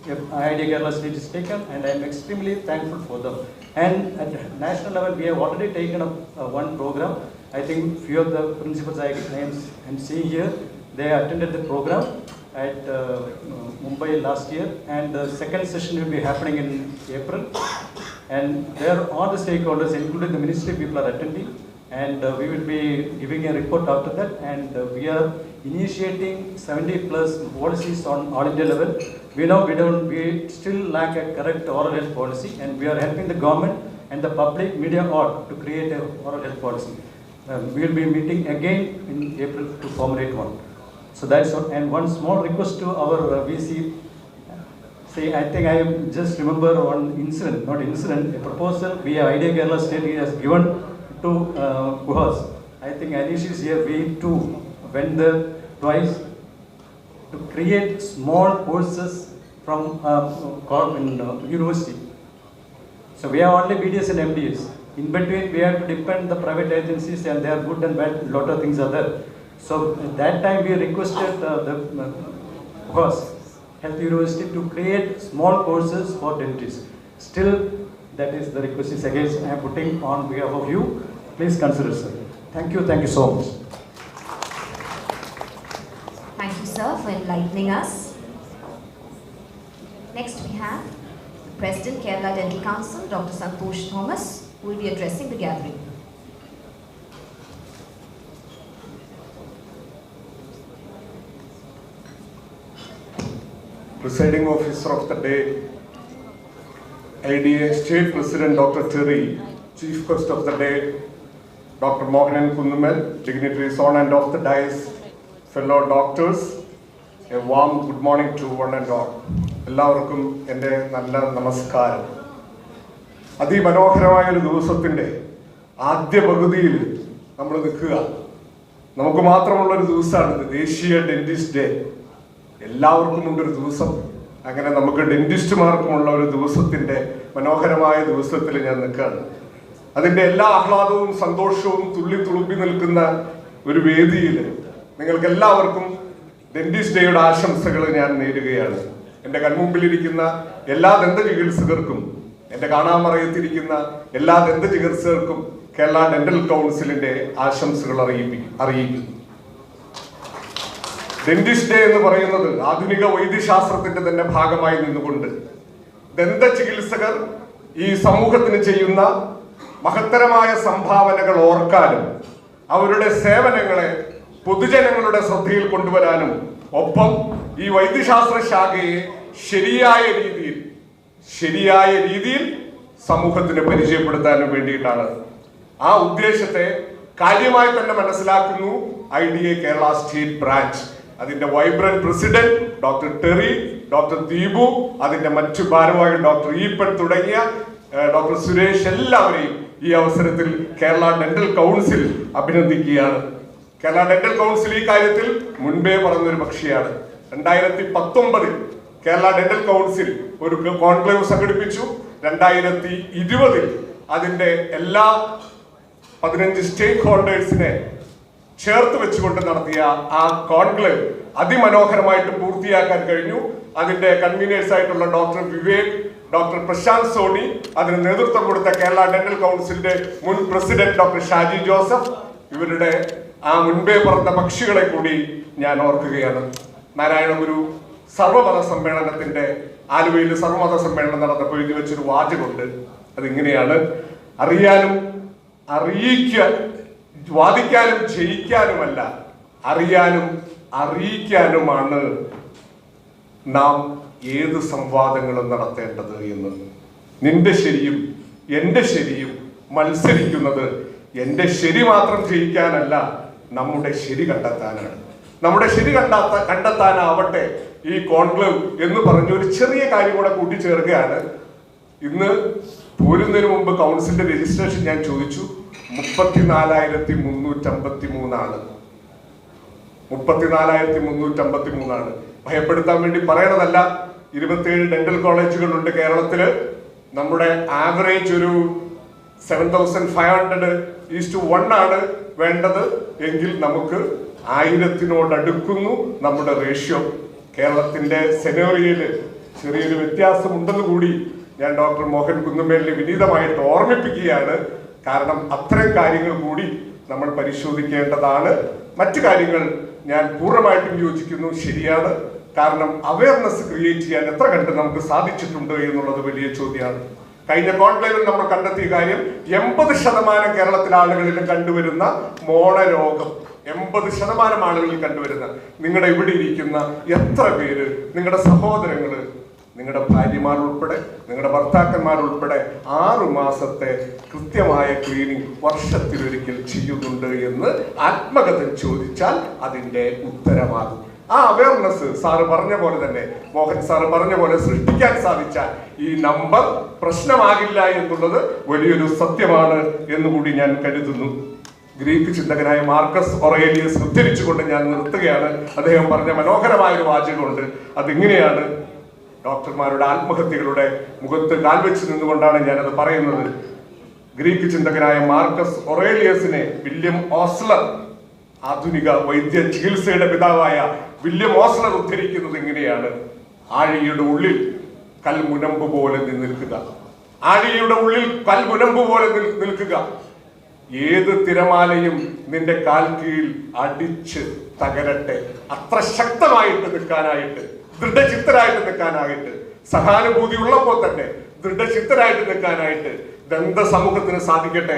IDA Kerala State is taken, and I am extremely thankful for them. And at national level, we have already taken up one program. I think few of the principals I am seeing here, they attended the program at Mumbai last year, and the second session will be happening in April. And there all the stakeholders, including the ministry people, are attending, and we will be giving a report after that. And we are initiating 70 plus policies on all India level. We know we still lack a correct oral health policy, and we are helping the government and the public media all to create a oral health policy. We will be meeting again in April to formulate one. So that's what. And one small request to our VC. See, I think I just remember one incident, not incident, a proposal we have IDA Kerala State has given to Guhas. I think Anish is here. We too went there twice to create small courses from university. So we have only BDS and MDS. In between, we have to depend the private agencies, and they are good and bad. Lot of things are there. So at that time, we requested the Health University to create small courses for dentists. Still, that is the request is against I am putting on behalf of you. Please consider, sir. Thank you so much. Thank you, sir, for enlightening us. Next, we have President, Kerala Dental Council, Dr. Santosh Thomas, who will be addressing the gathering. Presiding officer of the day, IDA State President Dr. Terry, Chief Guest of the day, Dr. Mohanan Kundumal, dignitaries on and off the dais, fellow doctors, a warm good morning to one and all. എല്ലാവർക്കും എൻ്റെ നല്ല നമസ്കാരം. അതിമനോഹരമായ ഒരു ദിവസത്തിൻ്റെ ആദ്യ പകുതിയിൽ നമ്മൾ നിൽക്കുക. നമുക്ക് മാത്രമുള്ളൊരു ദിവസമാണിത്, ദേശീയ ഡെന്റിസ്റ്റ് ഡേ. എല്ലാവർക്കും ഉണ്ടൊരു ദിവസം. അങ്ങനെ നമുക്ക് ഡെന്റിസ്റ്റുമാർക്കുമുള്ള ഒരു ദിവസത്തിൻ്റെ മനോഹരമായ ദിവസത്തിൽ ഞാൻ നിൽക്കുകയാണ്. അതിൻ്റെ എല്ലാ ആഹ്ലാദവും സന്തോഷവും തുള്ളി തുളുമ്പി നിൽക്കുന്ന ഒരു വേദിയിൽ നിങ്ങൾക്ക് എല്ലാവർക്കും ഡെന്റിസ്റ്റ് ഡേയുടെ ആശംസകൾ ഞാൻ നേരുകയാണ്. എൻ്റെ കൺമുമ്പിലിരിക്കുന്ന എല്ലാ ദന്ത ചികിത്സകർക്കും, എൻ്റെ കാണാമറയത്തിരിക്കുന്ന എല്ലാ ദന്ത ചികിത്സകർക്കും കേരള ഡെന്റൽ കൗൺസിലിന്റെ ആശംസകൾ അറിയിക്കുന്നു. ഡെന്റിസ്റ്റ് ഡേ എന്ന് പറയുന്നത് ആധുനിക വൈദ്യശാസ്ത്രത്തിന്റെ തന്നെ ഭാഗമായി നിന്നുകൊണ്ട് ദന്ത ചികിത്സകർ ഈ സമൂഹത്തിന് ചെയ്യുന്ന മഹത്തരമായ സംഭാവനകൾ ഓർക്കാനും അവരുടെ സേവനങ്ങളെ പൊതുജനങ്ങളുടെ ശ്രദ്ധയിൽ കൊണ്ടുവരാനും ഒപ്പം ഈ വൈദ്യശാസ്ത്ര ശാഖയെ ശരിയായ രീതിയിൽ സമൂഹത്തിന് പരിചയപ്പെടുത്താനും വേണ്ടിയിട്ടാണ്. ആ ഉദ്ദേശത്തെ കാര്യമായി തന്നെ മനസ്സിലാക്കുന്നു IDA കേരള സ്റ്റേറ്റ് ബ്രാഞ്ച്. അതിന്റെ vibrant president doctor Terry, doctor Deepu, അതിന്റെ മറ്റു ഭാരവാഹികൾ ഡോക്ടർ ഈപ്പൻ തുടങ്ങിയ ഡോക്ടർ സുരേഷ്, എല്ലാവരെയും ഈ അവസരത്തിൽ കേരള ഡെന്റൽ കൗൺസിൽ അഭിനന്ദിക്കുകയാണ്. കേരള ഡെന്റൽ കൗൺസിൽ ഈ കാര്യത്തിൽ മുൻപേ പറഞ്ഞൊരു പക്ഷിയാണ്. 2019 കേരള ഡെന്റൽ കൗൺസിൽ ഒരു കോൺക്ലേവ് സംഘടിപ്പിച്ചു. 2020 അതിന്റെ എല്ലാ 15 സ്റ്റേക്ക് ഹോൾഡേഴ്സിനെ ചേർത്ത് വെച്ചുകൊണ്ട് നടത്തിയ ആ കോൺക്ലേവ് അതിമനോഹരമായിട്ട് പൂർത്തിയാക്കാൻ കഴിഞ്ഞു. അതിന്റെ കൺവീനേഴ്സ് ആയിട്ടുള്ള ഡോക്ടർ വിവേക്, ഡോക്ടർ പ്രശാന്ത് സോണി, അതിന് നേതൃത്വം കൊടുത്ത കേരള ഡെന്റൽ കൗൺസിലിന്റെ മുൻ പ്രസിഡന്റ് ഡോക്ടർ ഷാജി ജോസഫ്, ഇവരുടെ ആ മുൻപേ പറഞ്ഞ പക്ഷികളെ കൂടി ഞാൻ ഓർക്കുകയാണ്. നാരായണഗുരു സർവമത സമ്മേളനത്തിന്റെ ആലുവയിൽ സർവമത സമ്മേളനം നടന്നപ്പോൾ എഴുതി വെച്ചൊരു വാചകമുണ്ട്. അതിങ്ങനെയാണ്: അറിയാനും വാദിക്കാനും ജയിക്കാനുമല്ല, അറിയാനും അറിയിക്കാനുമാണ് നാം ഏത് സംവാദങ്ങളും നടത്തേണ്ടത് എന്ന്. നിന്റെ ശരിയും എൻ്റെ ശരിയും മത്സരിക്കുന്നത് എൻ്റെ ശരി മാത്രം ജയിക്കാനല്ല, നമ്മുടെ ശരി കണ്ടെത്താനാണ്. നമ്മുടെ ശരി കണ്ടെത്താനാവട്ടെ ഈ കോൺക്ലേവ് എന്ന് പറഞ്ഞ ഒരു ചെറിയ കാര്യം കൂടെ കൂട്ടിച്ചേർക്കുകയാണ്. ഇന്ന് പോരുന്നതിന് മുമ്പ് കൗൺസിലിന്റെ രജിസ്ട്രേഷൻ ഞാൻ ചോദിച്ചു. 34,353 34,353. ഭയപ്പെടുത്താൻ വേണ്ടി പറയണതല്ല. 27 ഡെന്റൽ കോളേജുകളുണ്ട് കേരളത്തില്. നമ്മുടെ ആവറേജ് ഒരു 7,500:1 ആണ് വേണ്ടത് എങ്കിൽ നമുക്ക് 1000-നോട് അടുക്കുന്നു നമ്മുടെ റേഷ്യോ. കേരളത്തിന്റെ സെനോറിയയില് ചെറിയൊരു വ്യത്യാസമുണ്ടെന്ന് കൂടി ഞാൻ ഡോക്ടർ മോഹൻ കുന്നുമ്മേലിനെ വിനീതമായിട്ട് ഓർമ്മിപ്പിക്കുകയാണ്. കാരണം അത്തരം കാര്യങ്ങൾ കൂടി നമ്മൾ പരിശോധിക്കേണ്ടതാണ്. മറ്റു കാര്യങ്ങൾ ഞാൻ പൂർണ്ണമായിട്ടും യോജിക്കുന്നു, ശരിയാണ്. കാരണം അവയർനെസ് ക്രിയേറ്റ് ചെയ്യാൻ എത്ര കണ്ട് നമുക്ക് സാധിച്ചിട്ടുണ്ട് എന്നുള്ളത് വലിയ ചോദ്യമാണ്. കഴിഞ്ഞ കോൺക്ലേവിൽ നമ്മൾ കണ്ടെത്തിയ കാര്യം 80% കേരളത്തിലെ ആളുകളിലും കണ്ടുവരുന്ന മോണരോഗം, 80% ആളുകളിൽ കണ്ടുവരുന്ന, നിങ്ങളുടെ ഇവിടെ ഇരിക്കുന്ന എത്ര പേര്, നിങ്ങളുടെ സഹോദരങ്ങള്, നിങ്ങളുടെ ഭാര്യമാർ ഉൾപ്പെടെ, നിങ്ങളുടെ ഭർത്താക്കന്മാർ ഉൾപ്പെടെ 6 മാസത്തെ കൃത്യമായ ക്ലീനിങ് വർഷത്തിലൊരിക്കൽ ചെയ്യുന്നുണ്ട് എന്ന് ആത്മകഥൻ ചോദിച്ചാൽ അതിന്റെ ഉത്തരമാകും. ആ അവയർനെസ് സാറ് പറഞ്ഞ പോലെ തന്നെ, മോഹൻ സാറ് പറഞ്ഞ പോലെ സൃഷ്ടിക്കാൻ സാധിച്ചാൽ ഈ നമ്പർ പ്രശ്നമാകില്ല എന്നുള്ളത് വലിയൊരു സത്യമാണ് എന്നുകൂടി ഞാൻ കരുതുന്നു. ഗ്രീക്ക് ചിന്തകനായ മാർക്കസ് ഒറേലിയസ് ഉദ്ധരിച്ചുകൊണ്ട് ഞാൻ നിർത്തുകയാണ്. അദ്ദേഹം പറഞ്ഞ മനോഹരമായൊരു വാചകമുണ്ട്. അതിങ്ങനെയാണ്: ഡോക്ടർമാരുടെ ആത്മഹത്യകളുടെ മുഖത്ത് കാൽവെച്ച് നിന്നുകൊണ്ടാണ് ഞാനത് പറയുന്നത്. ഗ്രീക്ക് ചിന്തകനായ മാർക്കസ് ഒറേലിയസിനെ വില്യം ഓസ്ലർ, ആധുനിക വൈദ്യ ചികിത്സയുടെ പിതാവായ വില്യം ഓസ്ലർ ഉദ്ധരിക്കുന്നത് ഇങ്ങനെയാണ്: ആഴിയുടെ ഉള്ളിൽ കൽമുനമ്പ് പോലെ നിൽക്കുക, ആഴിയുടെ ഉള്ളിൽ കൽമുനമ്പ് പോലെ നിൽക്കുക. ഏത് തിരമാലയും നിന്റെ കാൽ കീഴിൽ അടിച്ച് തകരട്ടെ. അത്ര ശക്തമായിട്ട് നിൽക്കാനായിട്ട്, ദൃഢചിത്തരായിട്ട് നിൽക്കാനായിട്ട്, സഹാനുഭൂതി ഉള്ളപ്പോൾ തന്നെ ദൃഢചിത്തരായിട്ട് നിൽക്കാനായിട്ട് ദന്ത സമൂഹത്തിന് സാധിക്കട്ടെ.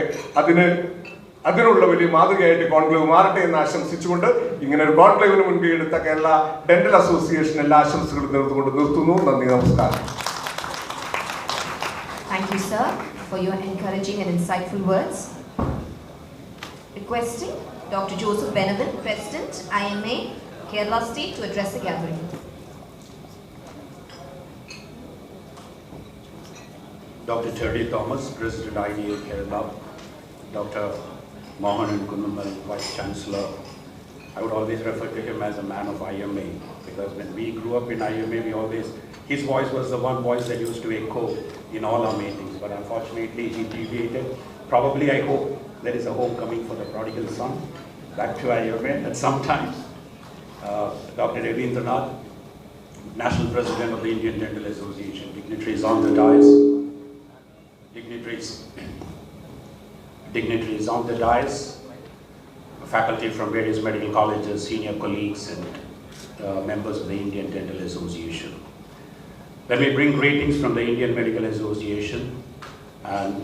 അതിനുള്ള വലിയ മാതൃകയായിട്ട് കോൺക്ലേവ് മാറട്ടെ എന്ന് ആശംസിച്ചുകൊണ്ട് ഇങ്ങനെ ഒരു കോൺക്ലേവിന് മുൻകൈ എടുത്ത കേരള ഡെന്റൽ അസോസിയേഷൻ എല്ലാ ആശംസകളും നേർന്നുകൊണ്ട് നിർത്തുന്നു. നന്ദി, നമസ്കാരം. Thank you, sir, for your encouraging and insightful words. Requesting Dr. Joseph Benavan, President, IMA, Kerala State, to address the gathering. Dr. Terry Thomas, President, IDA, Kerala. Dr. Mohan Kunnumal, Vice Chancellor. I would always refer to him as a man of IMA, because when we grew up in IMA, his voice was the one voice that used to echo in all our meetings. But unfortunately, he deviated. Probably, I hope there is a homecoming for the prodigal son back to IMA at some time. Dr. Ravindranath, National President of the Indian Dental Association, dignitaries on the dais. Dignitaries on the dais, faculty from various medical colleges, senior colleagues, and members of the Indian Dental Association. Let me bring greetings from the Indian Medical Association, and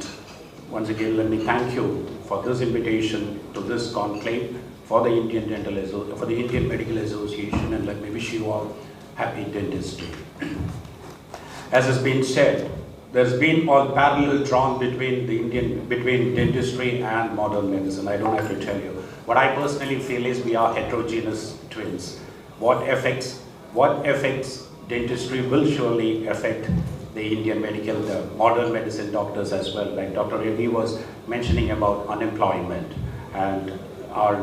once again let me thank you for this invitation to this conclave for the Indian Medical Association, and let me wish you all happy dentistry. As has been said, there's been all parallel drawn between dentistry and modern medicine. I don't have to tell you. What I personally feel is we are heterogeneous twins. What affects dentistry will surely affect the modern medicine doctors as well. Like Dr. Reddy was mentioning about unemployment, and our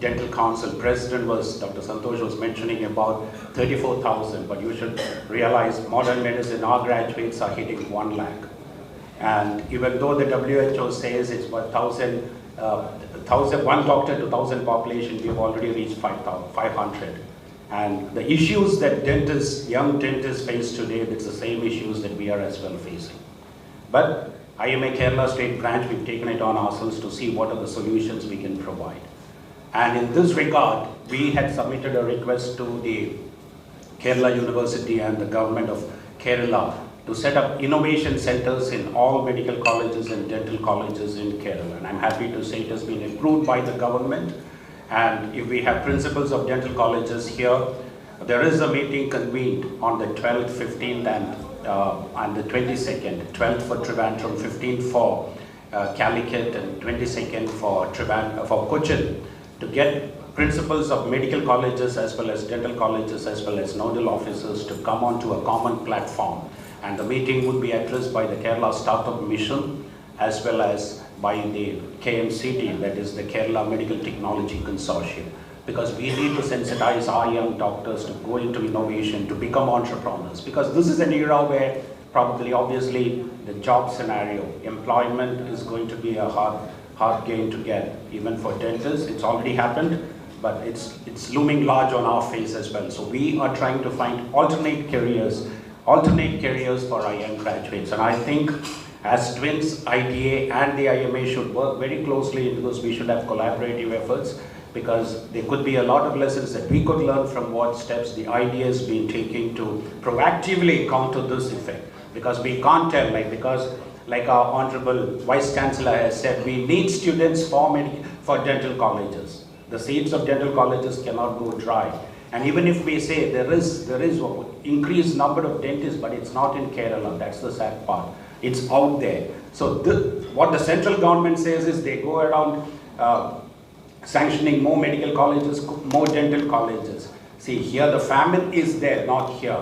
dental council president Dr. Santosh was mentioning about 34,000, but you should realize modern medicine, our graduates are hitting 1 lakh. And even though the WHO says it's about 1 doctor to 1,000 population, we've already reached 500. And the issues that young dentists face today, it's the same issues that we are as well facing. But IMA Kerala State Branch, we've taken it on ourselves to see what are the solutions we can provide. And in this regard, we had submitted a request to the Kerala University and the government of Kerala to set up innovation centers in all medical colleges and dental colleges in Kerala. And I'm happy to say it has been approved by the government. And if we have principals of dental colleges here, there is a meeting convened on the 12th, 15th and the 22nd. 12th for Trivandrum, 15th for Calicut, and 22nd for Cochin, to get principals of medical colleges as well as dental colleges as well as nodal officers to come onto a common platform. And the meeting would be addressed by the Kerala Startup Mission as well as by the KMCT, that is the Kerala Medical Technology Consortium, because we need to sensitize our young doctors to go into innovation, to become entrepreneurs, because this is an era where obviously the job scenario, employment is going to be a hard gain to get. Even for dentists, it's already happened, but it's looming large on our face as well. So we are trying to find alternate careers, alternate careers for our young graduates. And I think as twins, IDA and the IMA should work very closely into this. We should have collaborative efforts, because there could be a lot of lessons that we could learn from what steps the IDA has been taking to proactively counter this effect. Because we can't tell, like our Honorable Vice Chancellor has said, we need students for dental colleges. The seats of dental colleges cannot go dry. And even if we say there is increased number of dentists, but it's not in Kerala, that's the sad part. It's out there. So what the central government says is they go around sanctioning more medical colleges, more dental colleges. See, here the famine is there, not here.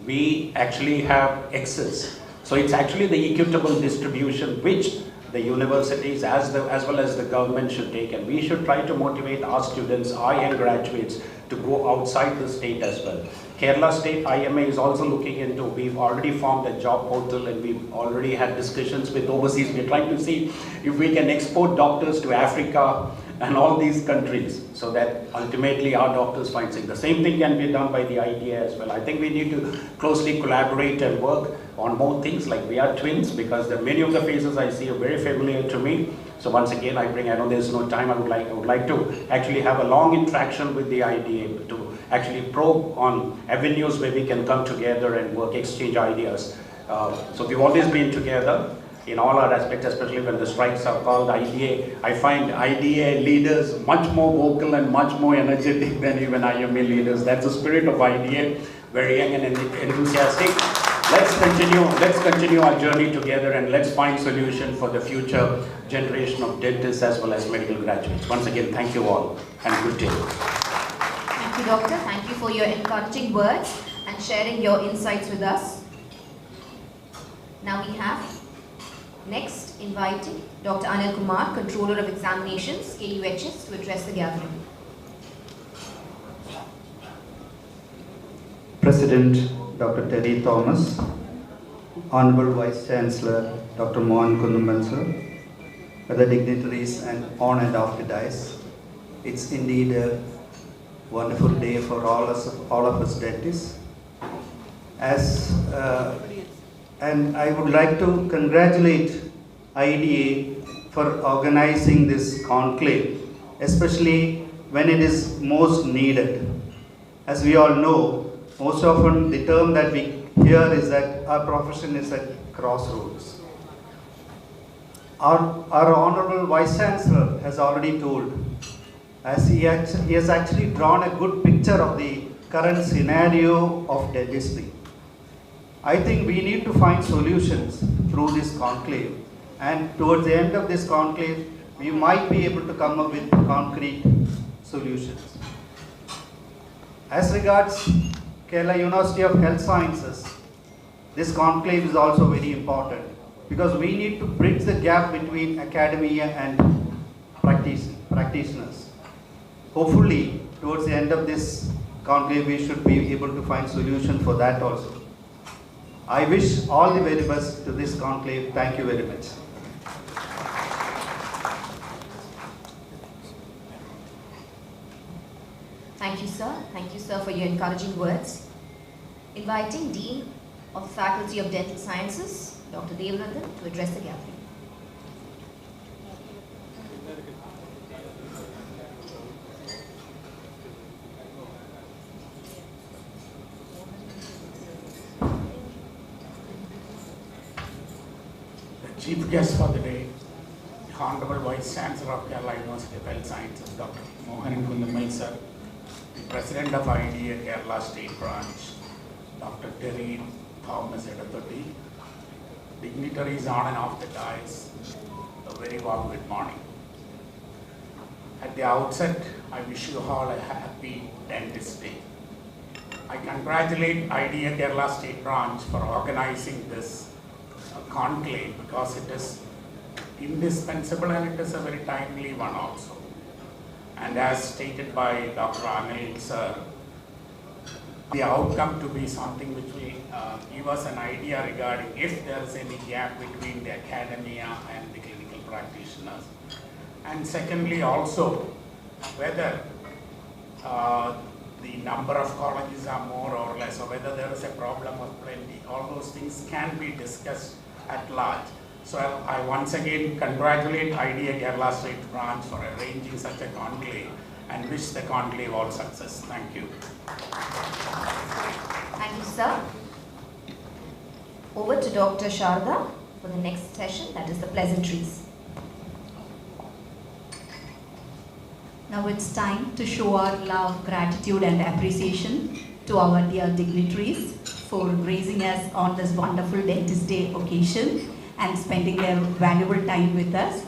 We actually have excess. So it's actually the equitable distribution which the universities as well as the government should take, and we should try to motivate our students, our young graduates, to go outside the state as well. Kerala State IMA is also looking into, we've already formed a job portal and we've already had discussions with overseas. We're trying to see if we can export doctors to Africa and all these countries, so that ultimately our doctors find things. The same thing can be done by the IDA as well. I think we need to closely collaborate and work on more things, like we are twins, because many of the faces I see are very familiar to me. So once again, I know there's no time, I would like to actually have a long interaction with the IDA to actually probe on avenues where we can come together and work, exchange ideas. So we've always been together in all our aspects, especially when the strikes are called. IDA, I find IDA leaders much more vocal and much more energetic than even IMA leaders. That's the spirit of IDA, very young and enthusiastic. Let's continue our journey together, and let's find solution for the future generation of dentists as well as medical graduates. Once again, thank you all and good day. Thank you, Doctor. Thank you for your encouraging words and sharing your insights with us. Now we have next inviting Dr. Anil Kumar, Controller of Examinations, KUHS, to address the gathering. President Dr. Terry Thomas, Honorable Vice Chancellor Dr. Mohan Kundumal sir, other dignitaries and on and off the dais. It's indeed a wonderful day for all of us dentists. And I would like to congratulate IDA for organizing this conclave, especially when it is most needed. As we all know, most often the term that we hear is that our profession is at crossroads. Our Honorable Vice Chancellor has already told, as he has actually drawn a good picture of the current scenario of dentistry. I think we need to find solutions through this conclave, and towards the end of this conclave, we might be able to come up with concrete solutions. As regards Kerala University of Health Sciences, this conclave is also very important, because we need to bridge the gap between academia and practitioners. Hopefully, towards the end of this conclave, we should be able to find solution for that also. I wish all the very best to this conclave. Thank you very much. Thank you, sir. Thank you, sir, for your encouraging words. Inviting Dean of the Faculty of Dental Sciences, Dr. Devrandan, to address the gathering. Chief guest for the day, the Honorable Vice Chancellor of Kerala University of Health Sciences, Dr. Mohan Kundumal sir, the President of IDA Kerala State Branch, Dr. Terry Thomas, dignitaries on and off the dais, a very warm good morning. At the outset, I wish you all a happy Dentist Day. I congratulate IDA Kerala State Branch for organizing this conclave, because it is indispensable and it is a very timely one also. And as stated by Dr. Anil sir, the outcome to be something which will give us an idea regarding if there is any gap between the academia and the clinical practitioners. And secondly also, whether the number of colleges are more or less, or whether there is a problem of plenty. All those things can be discussed at large. So I once again congratulate IDA Kerala State Branch for arranging such a conclave and wish the conclave all success. Thank you. Thank you, sir. Over to Dr. Sharda for the next session, that is the pleasantries. Now it's time to show our love, gratitude and appreciation to our dear dignitaries for gracing us on this wonderful Dentist Day occasion and spending their valuable time with us.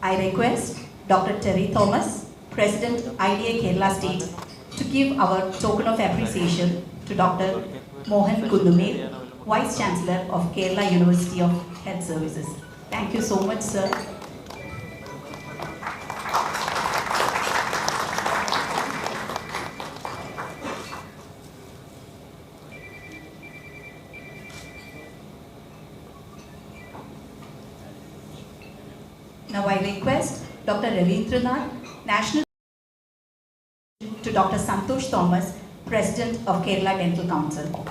I request Dr. Terry Thomas, President IDA Kerala State, to give our token of appreciation to Dr. Mohan Kundume, Vice Chancellor of Kerala University of Health Services. Thank you so much, sir. Now I request Dr. Ravindranath, National to Dr. Santosh Thomas, President of Kerala Dental Council.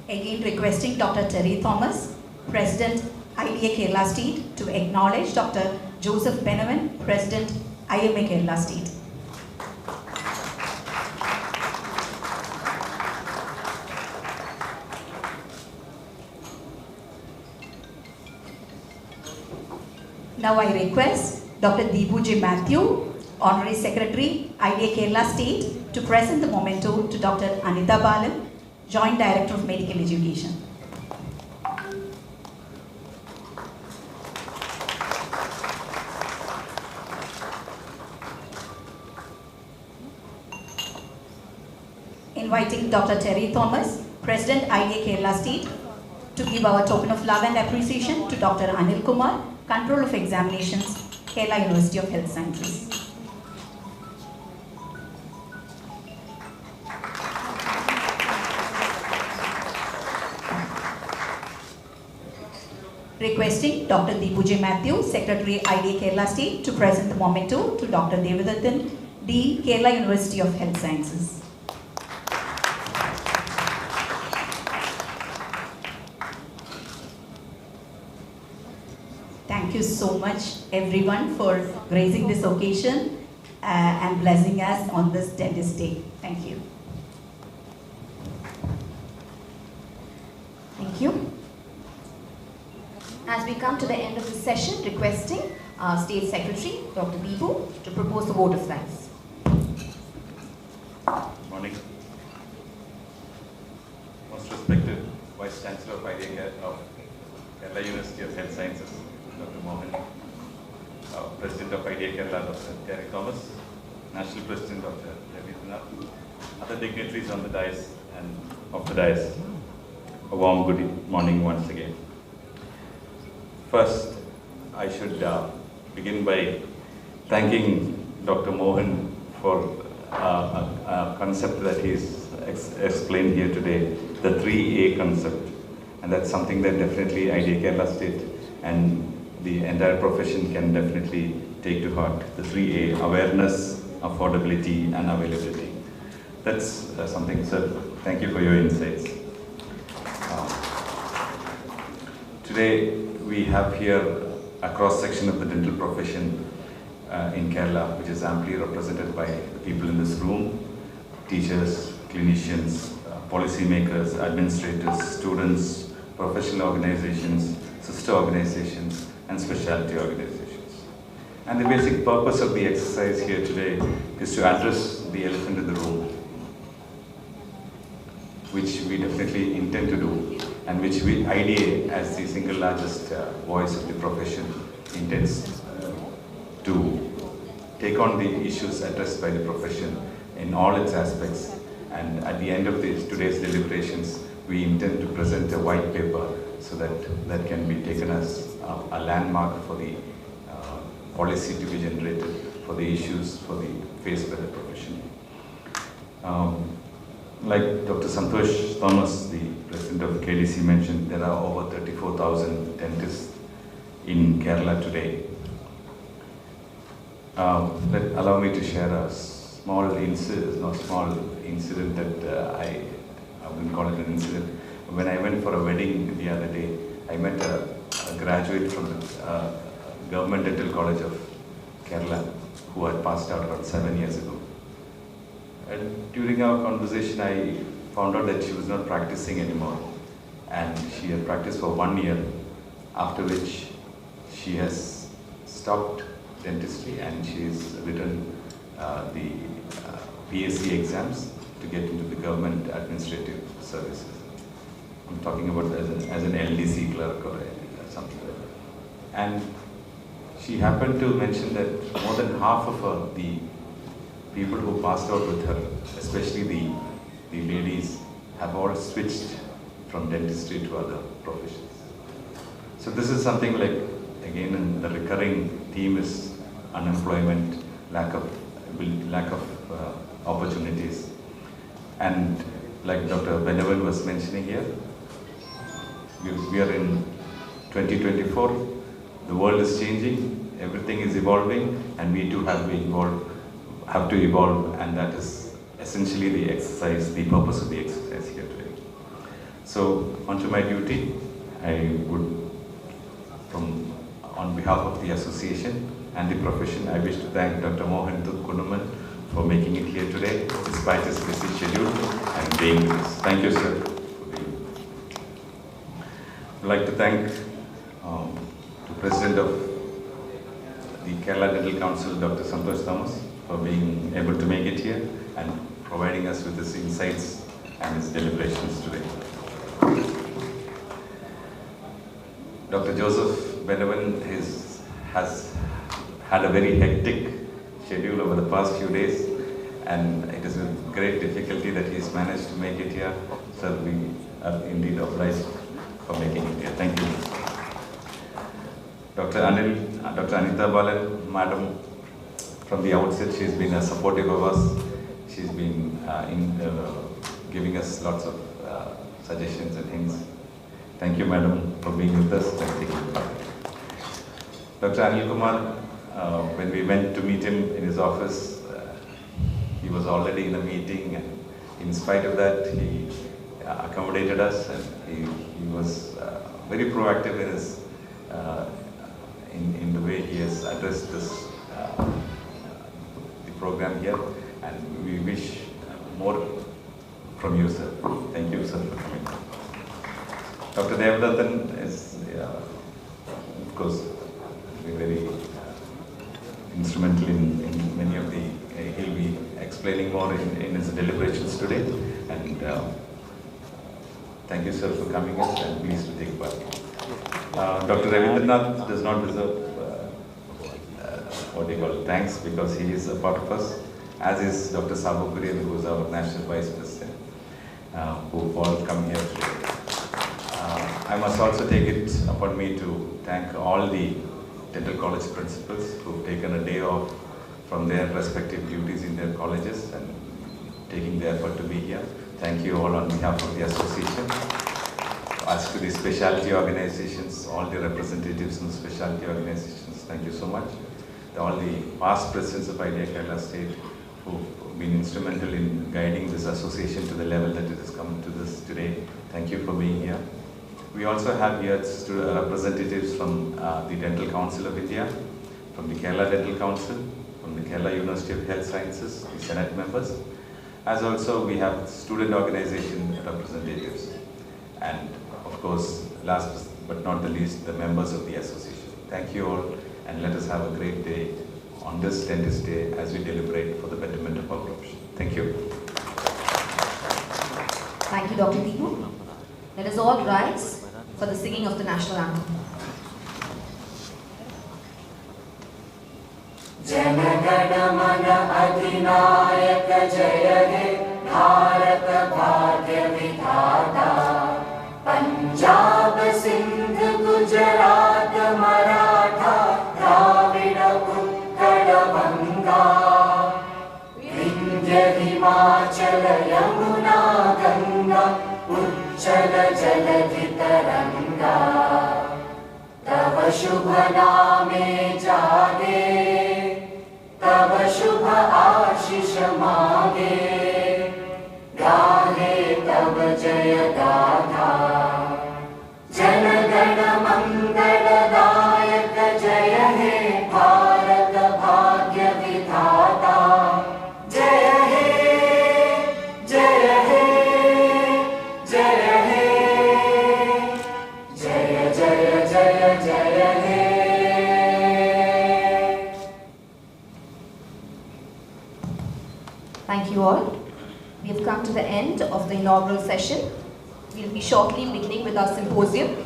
Again requesting Dr. Terry Thomas, President IDA Kerala State, to acknowledge Dr. Joseph Benavan, President IMA Kerala State. Now I request Dr. Vijay Matthew, Honorary Secretary, IDA Kerala State, to present the memento to Dr. Anita Balan, Joint Director of Medical Education. Inviting Dr. Terry Thomas, President IDA Kerala State, to give our token of love and appreciation to Dr. Anil Kumar, Control of Examinations, Kerala University of Health Sciences. Requesting Dr. Vijay Matthew, Secretary IDA Kerala State, to present the memento to Dr. Devadathan, Dean, Kerala University of Health Sciences. Thank you so much everyone for gracing this occasion and blessing us on this Dentist Day. Thank you. Thank you. As we come to the end of the session, requesting our State Secretary, Dr. Deepu, to propose the vote of thanks. Morning. Most respected Vice Chancellor of IDA of Kerala University of Health Sciences, Dr. Mohan, President of IDA Kerala, Dr. Terry Thomas, National President, Dr. Ravindranath, other dignitaries on the dais and of the dais, a warm good morning once again. First, I should begin by thanking Dr. Mohan for a concept that he's explained here today, the 3A concept. And that's something that definitely IDA Kerala State and the entire profession can definitely take to heart. The 3A, awareness, affordability and availability. That's something, sir. Thank you for your insights. Today, we have here a cross-section of the dental profession in Kerala, which is amply represented by the people in this room, teachers, clinicians, policymakers, administrators, students, professional organizations, sister organizations, and specialty organizations. And the basic purpose of the exercise here today is to address the elephant in the room, which we definitely intend to do, and which we, IDA, as the single largest voice of the profession, intends to take on the issues addressed by the profession in all its aspects. And at the end of today's deliberations, we intend to present a white paper so that can be taken as a landmark for the policy to be generated for the issues faced by the profession. Like Dr. Santosh Thomas, the president of KDC, mentioned, there are over 34,000 dentists in Kerala today. Allow me to share a small incident, that I wouldn't call it an incident. When I went for a wedding the other day, I met a graduate from the Government Dental College of Kerala who had passed out around 7 years ago. And during our conversation, I found out that she was not practicing anymore. And she had practiced for 1 year, after which she has stopped dentistry and she has written the PSC exams to get into the government administrative services. I'm talking about as an LDC clerk or something like that. And she happened to mention that more than half of the people who passed out with her, especially the ladies, have all switched from dentistry to other professions. So this is something like, again, the recurring theme is unemployment, lack of opportunities. And like Dr. Benavan was mentioning here, we are in 2024, the world is changing, everything is evolving, and we too have to evolve, and that is essentially the exercise, the purpose of the exercise here today. So, onto my duty, I would, on behalf of the association and the profession, I wish to thank Dr. Mohan Kunnumal for making it here today, despite his busy schedule, and being with us. Thank you, sir. I'd like to thank the President of the Kerala Dental Council, Dr. Santosh Thomas, for being able to make it here and providing us with his insights and his deliberations today. Dr. Joseph Benavan has had a very hectic schedule over the past few days, and it is with great difficulty that he's managed to make it here. So we are indeed obliged for making it here. Thank you. Dr. Anita Balan, Madam, from the outset, she's been supportive of us. She's been giving us lots of suggestions and hints. Thank you, Madam, for being with us. Dr. Anil Kumar, when we went to meet him in his office, he was already in a meeting, and in spite of that, he accommodated us, and he was very proactive in his in the way he has addressed this the program here, and we wish more from you, sir. Thank you, sir, for coming. Dr. Devdathan is, of course, very instrumental in many of the, he'll be explaining more in his deliberations today, and thank you, sir, for coming in, and pleased to take part. Dr. Ravindranath does not deserve thanks, because he is a part of us, as is Dr. Sabu Kurian, who is our National Vice President, who all come here today. I must also take it upon me to thank all the dental college principals who have taken a day off from their respective duties in their colleges and taking the effort to be here. Thank you all on behalf of the association. As to the specialty organizations, all the representatives in the specialty organizations, thank you so much. All the past presidents of IDEA Kerala State who've been instrumental in guiding this association to the level that it has come to this today. Thank you for being here. We also have here representatives from the Dental Council of India, from the Kerala Dental Council, from the Kerala University of Health Sciences, the Senate members, as also we have student organization representatives, and of course, last but not the least, the members of the association. Thank you all, and let us have a great day on this Dentist Day as we deliberate for the betterment of our profession. Thank you. Thank you, Dr. Deepu. Let us all rise for the singing of the national anthem. Janagana Mana Adhinayaka Jaya He Bharat Bhagya Vidhata Punjab Sindh Gujarat Maratha Dravida Uttara Banga Vindhya Himachal Yamuna Ganga उच्चल जलधि तरंगा तव शुभ नामे जागे तव शुभ आशीष मागे गाहे तव जय गाथा जनगण मंगलदायक जय हे भारत भाग्य विधाता जय हे जय हे जय हे जय जय जय जय हे. Thank you all. We have come to the end of the inaugural session. We will be shortly beginning with our symposium.